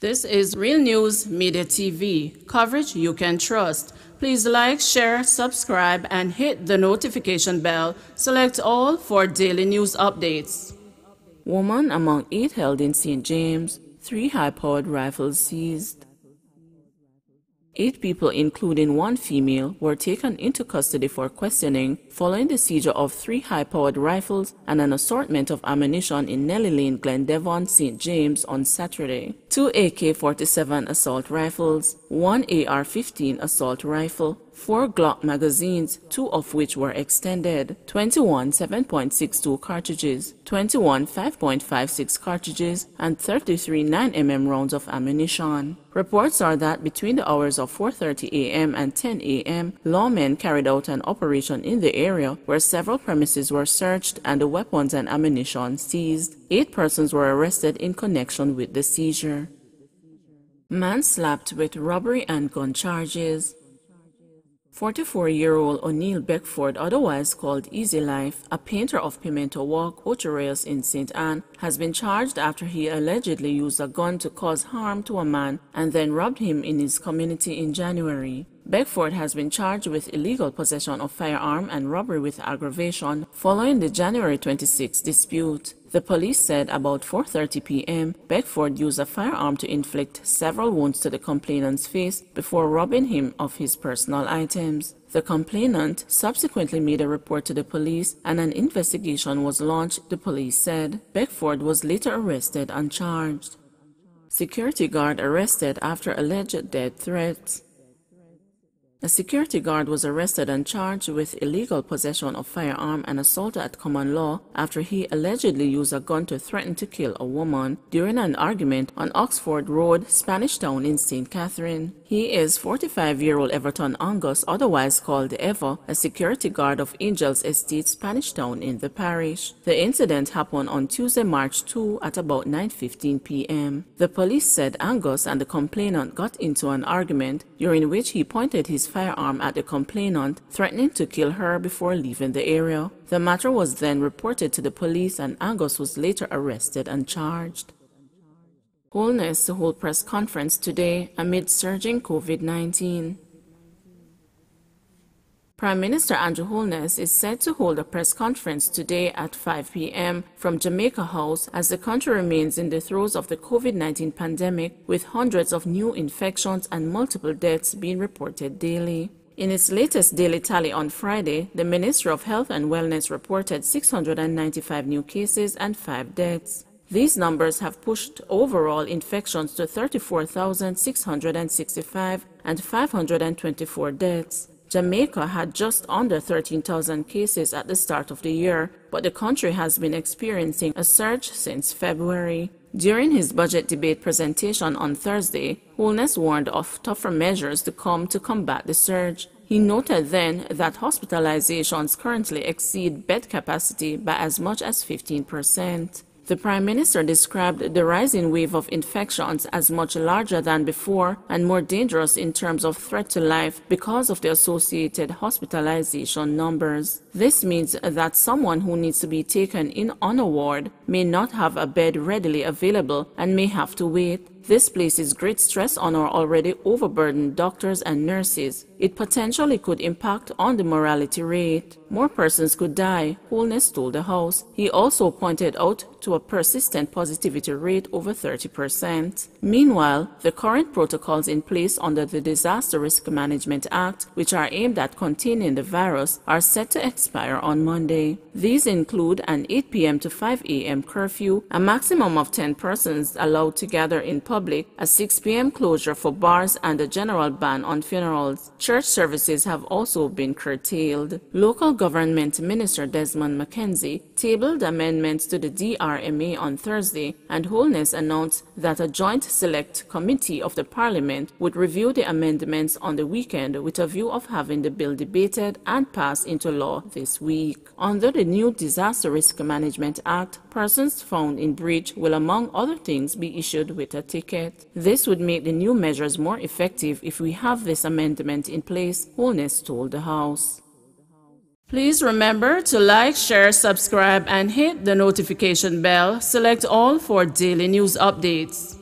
This is Real News Media TV, coverage you can trust. Please like, share, subscribe, and hit the notification bell. Select all for daily news updates. Woman among 8 held in St. James, 3 high-powered rifles seized. 8 people, including 1 female, were taken into custody for questioning following the seizure of 3 high-powered rifles and an assortment of ammunition in Nelly Lane, Glendevon, St. James on Saturday. 2 AK-47 assault rifles, 1 AR-15 assault rifle, 4 Glock magazines, 2 of which were extended, 21 7.62 cartridges, 21 5.56 cartridges, and 33 9mm rounds of ammunition. Reports are that between the hours of 4:30 a.m. and 10 a.m., lawmen carried out an operation in the area where several premises were searched and the weapons and ammunition seized. 8 persons were arrested in connection with the seizure. Man slapped with robbery and gun charges. 44-year-old O'Neill Beckford, otherwise called Easy Life, a painter of Pimento Walk, Ocho Rios in St. Anne, has been charged after he allegedly used a gun to cause harm to a man and then robbed him in his community in January. Beckford has been charged with illegal possession of firearm and robbery with aggravation following the January 26 dispute. The police said about 4:30 p.m., Beckford used a firearm to inflict several wounds to the complainant's face before robbing him of his personal items. The complainant subsequently made a report to the police and an investigation was launched, the police said. Beckford was later arrested and charged. Security guard arrested after alleged death threats. A security guard was arrested and charged with illegal possession of firearm and assault at common law after he allegedly used a gun to threaten to kill a woman during an argument on Oxford Road, Spanish Town in St. Catherine. He is 45-year-old Everton Angus, otherwise called Eva, a security guard of Angels Estate, Spanish Town in the parish. The incident happened on Tuesday, March 2 at about 9:15 p.m. The police said Angus and the complainant got into an argument during which he pointed his firearm at the complainant, threatening to kill her before leaving the area. The matter was then reported to the police and Angus was later arrested and charged. Wholeness to hold press conference today amid surging COVID-19. Prime Minister Andrew Holness is set to hold a press conference today at 5 p.m. from Jamaica House as the country remains in the throes of the COVID-19 pandemic, with hundreds of new infections and multiple deaths being reported daily. In its latest daily tally on Friday, the Ministry of Health and Wellness reported 695 new cases and 5 deaths. These numbers have pushed overall infections to 34,665 and 524 deaths. Jamaica had just under 13,000 cases at the start of the year, but the country has been experiencing a surge since February. During his budget debate presentation on Thursday, Holness warned of tougher measures to come to combat the surge. He noted then that hospitalizations currently exceed bed capacity by as much as 15%. The Prime Minister described the rising wave of infections as much larger than before and more dangerous in terms of threat to life because of the associated hospitalization numbers. This means that someone who needs to be taken in on a ward may not have a bed readily available and may have to wait. This places great stress on our already overburdened doctors and nurses. It potentially could impact on the mortality rate. More persons could die, Holness told the House. He also pointed out to a persistent positivity rate over 30%. Meanwhile, the current protocols in place under the Disaster Risk Management Act, which are aimed at containing the virus, are set to expire on Monday. These include an 8 p.m. to 5 a.m. curfew, a maximum of 10 persons allowed to gather in public, a 6 p.m. closure for bars, and a general ban on funerals. Church services have also been curtailed. Local Government Minister Desmond McKenzie tabled amendments to the DRMA on Thursday, and Holness announced that a joint select committee of the Parliament would review the amendments on the weekend with a view of having the bill debated and passed into law this week. Under the new Disaster Risk Management Act, persons found in breach will, among other things, be issued with a ticket. This would make the new measures more effective if we have this amendment in place, Holness told the House. Please remember to like, share, subscribe, and hit the notification bell. Select all for daily news updates.